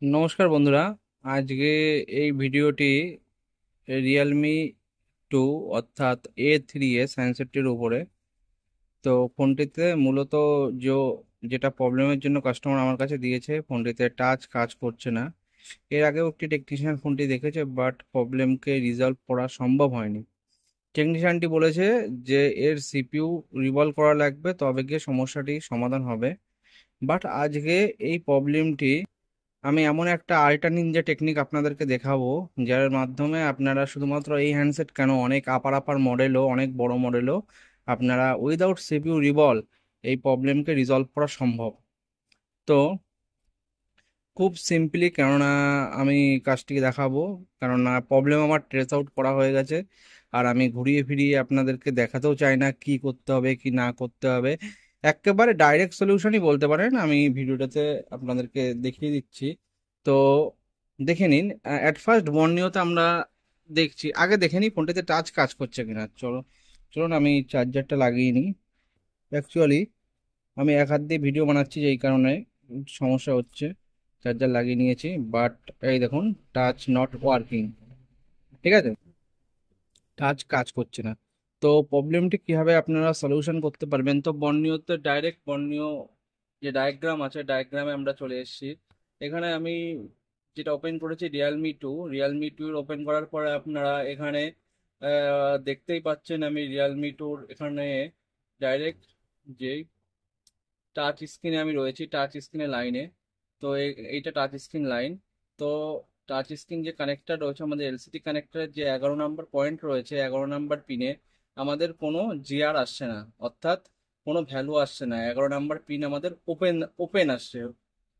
নমস্কার বন্ধুরা। আজকে এই ভিডিওটি রিয়েলমি 2 অর্থাৎ A3s হ্যান্ডসেটটির উপরে। তো ফোনটিতে মূলত যে যেটা প্রবলেমের জন্য কাস্টমার আমার কাছে দিয়েছে, ফোনটিতে টাচ কাজ করছে না। এর আগেও একটি টেকনিশিয়ান ফোনটি দেখেছে, বাট প্রবলেমকে রিজলভ করা সম্ভব হয়নি। টেকনিশিয়ানটি বলেছে যে এর সিপিইউ রিভলভ করা লাগবে, তবে গিয়ে সমস্যাটি সমাধান হবে। বাট আজকে এই প্রবলেমটি আমি এমন একটা আল্ট্রা নিনজা টেকনিক আপনাদেরকে দেখাবো, যার মাধ্যমে আপনারা শুধুমাত্র এই হ্যান্ডসেট কেন, অনেক আপার আপার মডেলও, অনেক বড় মডেলও আপনারা উইদাউট সিপিইউ রিভলভ এই প্রবলেমকে রিজলভ করা সম্ভব। তো খুব সিম্পলি, কেননা আমি কাজটিকে দেখাবো, কেননা প্রবলেম আমার ট্রেস আউট করা হয়ে গেছে। আর আমি ঘুরিয়ে ফিরিয়ে আপনাদেরকে দেখাতেও চাই না কি করতে হবে কি না করতে হবে। একেবারে ডাইরেক্ট সলিউশনই বলতে পারেন, আমি ভিডিওটাতে আপনাদেরকে দেখিয়ে দিচ্ছি। তো দেখে নিন। অ্যাট ফার্স্ট বর্ণিয়তে আমরা দেখছি, আগে দেখে নিই ফোনটাতে টাচ কাজ করছে কিনা। চলুন আমি চার্জারটা লাগিয়ে নিই। অ্যাকচুয়ালি আমি এক হাত দিয়ে ভিডিও বানাচ্ছি, যেই কারণে সমস্যা হচ্ছে। চার্জার লাগিয়ে নিয়েছি, বাট এই দেখুন, টাচ নট ওয়ার্কিং। ঠিক আছে, টাচ কাজ করছে না। তো প্রবলেমটি কিভাবে আপনারা সলিউশন করতে পারবেন, তো বর্ণিওতে ডাইরেক্ট বর্ণিও যে ডায়াগ্রাম আছে, ডায়াগ্রামে আমরা চলে এসেছি। এখানে আমি যেটা ওপেন করেছি রিয়েলমি টু এর ওপেন করার পরে আপনারা এখানে দেখতেই পাচ্ছেন আমি রিয়েলমি 2 এখানে ডাইরেক্ট যে টাচ স্ক্রিনে আমি রয়েছি, টাচ স্ক্রিনের লাইনে। তো এইটা টাচ স্ক্রিন লাইন। তো টাচ স্ক্রিন যে কানেক্টর রয়েছে, আমাদের এলসিডি কানেক্টরের যে 11 নম্বর পয়েন্ট রয়েছে, 11 নম্বর পিনে আমাদের কোনো জিআর আসছে না, অর্থাৎ কোনো ভ্যালু আসছে না। 11 নম্বর পিন আমাদের ওপেন ওপেন আসছে।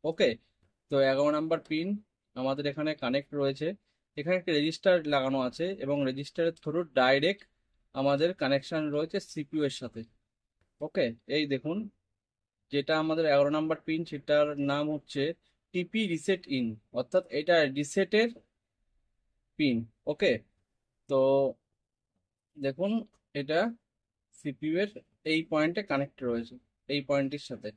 ওকে, তো 11 নম্বর পিন আমাদের এখানে কানেক্ট রয়েছে। এখানে একটা রেজিস্টার লাগানো আছে এবং রেজিস্টারের থ্রু ডাইরেক্ট আমাদের কানেকশন রয়েছে সিপিইউ এর সাথে। ওকে, এই দেখুন, যেটা আমাদের 11 নম্বর পিন, সেটার নাম হচ্ছে টিপি রিসেট ইন, অর্থাৎ এটা রিসেটের পিন। ওকে, তো দেখুন, এটা সিপিইউ এর এই পয়েন্টে কানেক্ট রয়েছে, এই পয়েন্টটির সাথে।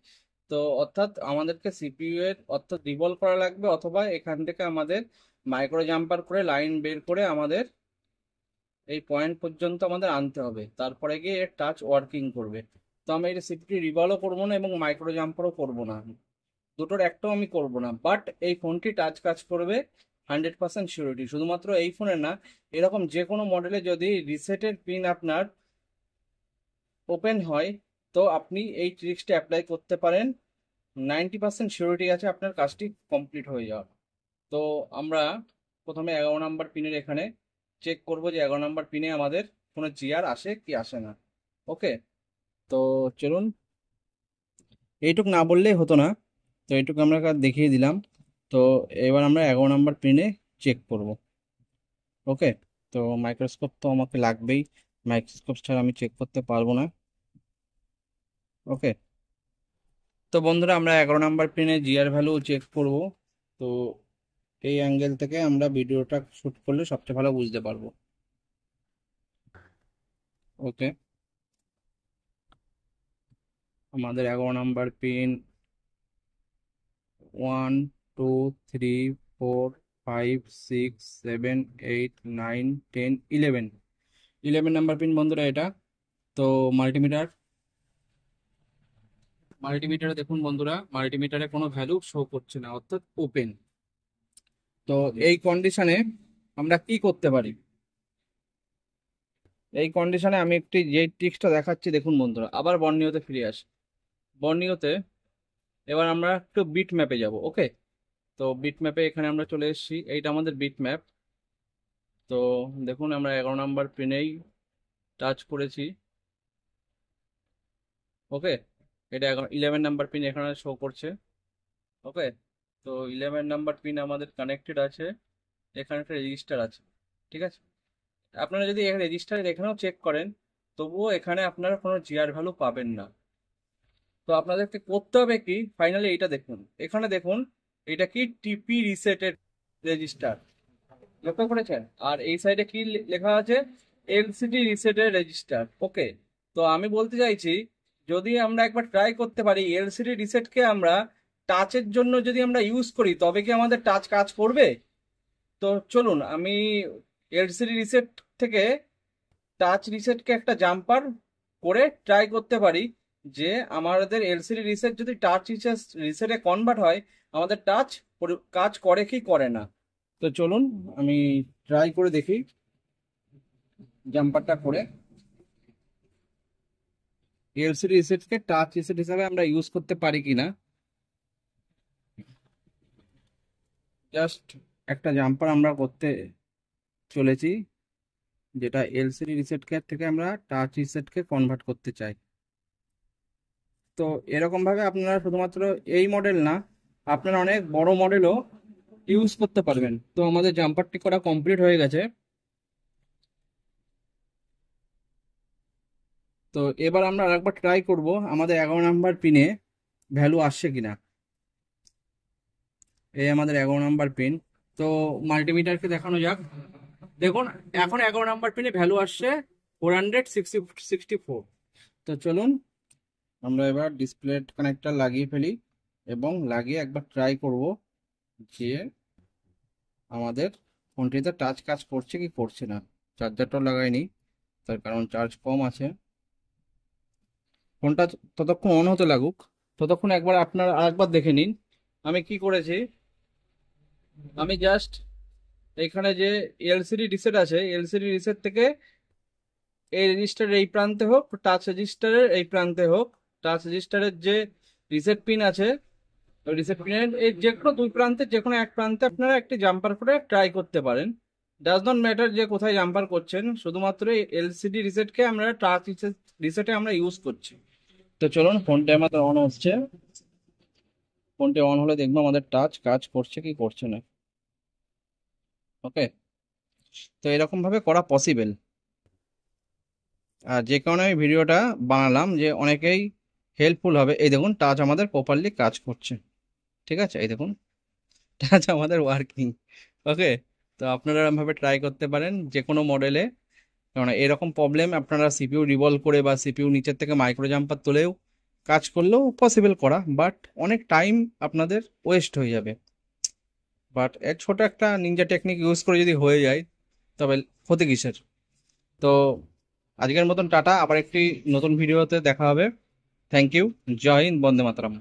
তো অর্থাৎ আমাদেরকে সিপিইউ এর অর্থাৎ রিভলভ করা লাগবে, অথবা এখান থেকে আমাদের মাইক্রো জাম্পার করে লাইন বের করে আমাদের এই পয়েন্ট পর্যন্ত আমাদের আনতে হবে, তারপরে গিয়ে এর টাচ ওয়ার্কিং করবে। তো আমি এটা সিপিইউ রিভলভও করবো না এবং মাইক্রো জাম্পারও করবো না, দুটোর একটাও আমি করব না। বাট এই ফোনটি টাচ কাজ করবে 100% সিউরিটি। শুধুমাত্র এই ফোনে না, এরকম যে কোনো মডেলে যদি রিসেটের পিন আপনার ওপেন হয়, তো আপনি এই ট্রিক্সটা অ্যাপ্লাই করতে পারেন। 90% সিউরিটি আছে আপনার কাজটি কমপ্লিট হয়ে যাওয়ার। তো আমরা প্রথমে 11 নম্বর পিনের এখানে চেক করব যে 11 নম্বর পিনে আমাদের কোনো জিআর আসে কি আসে না। ওকে, তো চলুন, এইটুক না বললেই হতো না, তো এইটুকু আমরা দেখিয়ে দিলাম। তো এবার আমরা 11 নম্বর পিনে চেক করব। ওকে, তো মাইক্রোস্কোপ তো আমাকে লাগবেই, মাইক্রোস্কোপ ছাড়া আমি চেক করতে পারবো না। ওকে, তো বন্ধুরা আমরা 11 নম্বর পিনে জিআর ভ্যালু চেক করব। তো এই অ্যাঙ্গেল থেকে আমরা ভিডিওটা শুট করলে সবচেয়ে ভালো বুঝতে পারবো। ওকে, আমাদের 11 নম্বর পিন 1 2 3 4 5 6 7 8 9 10 11, 11 নম্বর পিন বন্ধুরা এটা। তো মাল্টিমিটার, মাল্টিমিটারে দেখুন বন্ধুরা, মাল্টিমিটারে কোনো ভ্যালু শো করছে না, অর্থাৎ ওপেন। তো এই কন্ডিশনে আমরা কি করতে পারি, এই কন্ডিশনে আমি একটি যে ট্রিক্সটা দেখাচ্ছি দেখুন বন্ধুরা, আবার বর্ণিওতে ফিরে আসি। বর্ণিওতে এবার আমরা একটু বিট ম্যাপে যাব। ওকে, তো বিট ম্যাপে এখানে আমরা চলে এসেছি, এইটা আমাদের বিট ম্যাপ। তো দেখুন, আমরা 11 নম্বর পিনেই টাচ করেছি। ওকে, এটা 11 নম্বর পিন এখানে শো করছে। ওকে, তো 11 নম্বর পিন আমাদের কানেক্টেড আছে, এখানে একটা রেজিস্টার আছে। ঠিক আছে, আপনারা যদি রেজিস্টারে এখানেও চেক করেন, তবুও এখানে আপনারা কোনো জিআর ভ্যালু পাবেন না। তো আপনাদেরকে করতে হবে কি, ফাইনালি এইটা দেখুন, এখানে দেখুন, এটা কি টিপি রিসেটেড রেজিস্টার, লক্ষ্য করেছেন? আর এই সাইডে কি লেখা আছে, এলসিডি রিসেটেড রেজিস্টার। ওকে, তো আমি বলতে চাইছি, যদি আমরা একবার ট্রাই করতে পারি এলসিডি রিসেটকে আমরা টাচের জন্য যদি আমরা ইউজ করি তবে কি আমাদের টাচ কাজ করবে? তো চলুন আমি এলসিডি রিসেট থেকে টাচ রিসেটকে একটা জাম্পার করে ট্রাই করতে পারি যে আমাদের এলসিডি রিসেট যদি টাচ রিসেটে কনভার্ট হয় আমাদের টাচ কাজ করে কি করে না। তো চলুন আমি ট্রাই করে দেখি জাম্পারটা করে এলসিডি রিসেটকে টাচ রিসেট হিসাবে আমরা ইউজ করতে পারি কিনা। জাস্ট একটা জাম্পার আমরা করতে চলেছি যেটা এলসিডি রিসেটকে থেকে আমরা টাচ রিসেটকে কনভার্ট করতে চাই। তো এরকম ভাবে আপনারা শুধুমাত্র এই মডেল না, আপনারা অনেক বড় মডেলও ইউজ করতে পারবেন। তো আমাদের জাম্পারটি করা কমপ্লিট হয়ে গেছে। তো এবার আমরা আরেকবার ট্রাই করব আমাদের 11 নাম্বার পিনে ভ্যালু আসছে কিনা। এই আমাদের 11 নাম্বার পিন। তো মাল্টিমিটারকে দেখানো যাক। দেখুন এখন 11 নাম্বার পিনে ভ্যালু আসছে 464। তো চলুন আমরা এবার ডিসপ্লে কানেক্টর লাগিয়ে ফেলি এবং লাগিয়ে একবার ট্রাই করব যে আমাদের ফোনটিতে টাচ কাজ করছে কি করছে না। চার্জারটাও লাগাইনি তার কারণ চার্জ কম আছে। ফোনটা ততক্ষণ অন হতে লাগুক, ততক্ষণ একবার আপনারা আরেকবার দেখে নিন আমি কি করেছি। আমি জাস্ট এখানে যে এলসিডি রিসেট আছে এলসিডি রিসেট থেকে এই রেজিস্টারের এই প্রান্তে হোক টাচ রেজিস্টারের এই প্রান্তে হোক, টাচ রেজিস্টারের যে রিসেট পিন আছে ওই রিসেট পিনের এই যে কোনো দুই প্রান্তে যে কোনো এক প্রান্তে আপনারা একটি জাম্পার করে ট্রাই করতে পারেন। ডাজ নট ম্যাটার যে কোথায় জাম্পার করছেন, শুধুমাত্র এলসিডি রিসেটকে আমরা টাচ রিসেটে আমরা ইউজ করছি। তো চলুন ফোনটা আমাদের অন হচ্ছে। ফোনটি অন হলে দেখবো আমাদের টাচ কাজ করছে কি করছে না। ওকে, তো এরকম ভাবে করা পসিবল। আর যে কারণে আমি ভিডিওটা বানালাম যে অনেকেই হেল্পফুল হবে। এই দেখুন টাচ আমাদের প্রপারলি কাজ করছে, ঠিক আছে, এই দেখুন টাচ আমাদের ওয়ার্কিং। ওকে, তো আপনারা এরকমভাবে ট্রাই করতে পারেন যে কোনো মডেলে। কারণ এরকম প্রবলেম আপনারা সিপিইউ রিভলভ করে বা সিপিইউ নিচের থেকে মাইক্রো জাম্পার তুলেও কাজ করলেও পসিবল করা, বাট অনেক টাইম আপনাদের ওয়েস্ট হয়ে যাবে। বাট এর ছোট একটা নিনজা টেকনিক ইউজ করে যদি হয়ে যায় তবে ক্ষতি কিসের। তো আজকের মতন টাটা, আবার একটি নতুন ভিডিওতে দেখা হবে। থ্যাংক ইউ, জয় হিন্দ, বন্দে মাতরম।